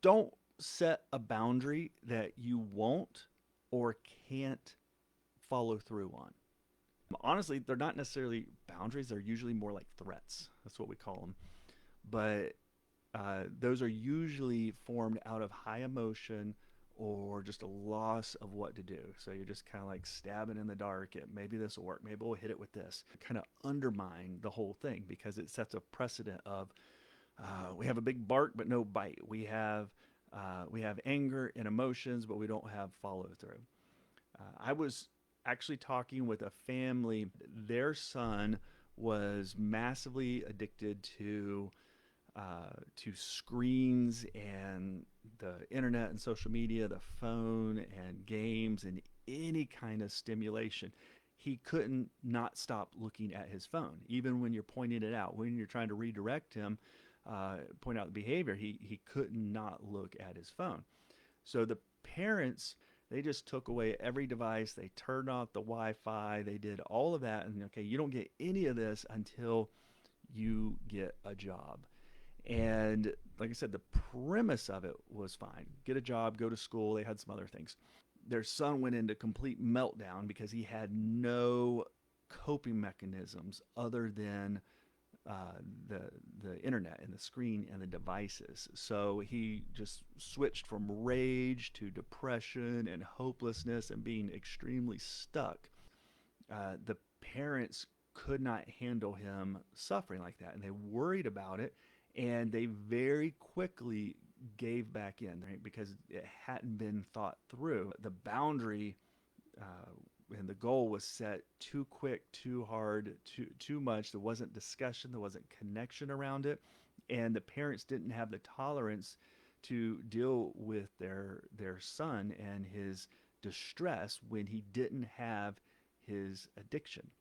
Don't set a boundary that you won't or can't follow through on. Honestly, they're not necessarily boundaries, they're usually more like threats. That's what we call them. But those are usually formed out of high emotion or just a loss of what to do. So you're just kind of like stabbing in the dark at maybe this will work, maybe we'll hit it with this. Kind of undermine the whole thing because it sets a precedent of we have a big bark but no bite. We have anger and emotions, but we don't have follow through. I was actually talking with a family. Their son was massively addicted to screens and the internet and social media, the phone and games and any kind of stimulation. He couldn't not stop looking at his phone, even when you're pointing it out. When you're trying to redirect him, point out the behavior, he could not look at his phone. So the parents, they just took away every device. They turned off the Wi-Fi. They did all of that, and okay, you don't get any of this until you get a job. And like I said, the premise of it was fine. Get a job, go to school. They had some other things. Their son went into complete meltdown because he had no coping mechanisms other than uh, the the internet and the screen and the devices. So he just switched from rage to depression and hopelessness and being extremely stuck. The parents could not handle him suffering like that, and they worried about it, and they very quickly gave back in, right, because it hadn't been thought through. The boundary and the goal was set too quick, too hard, too much. There wasn't discussion, there wasn't connection around it, and the parents didn't have the tolerance to deal with their son and his distress when he didn't have his addiction.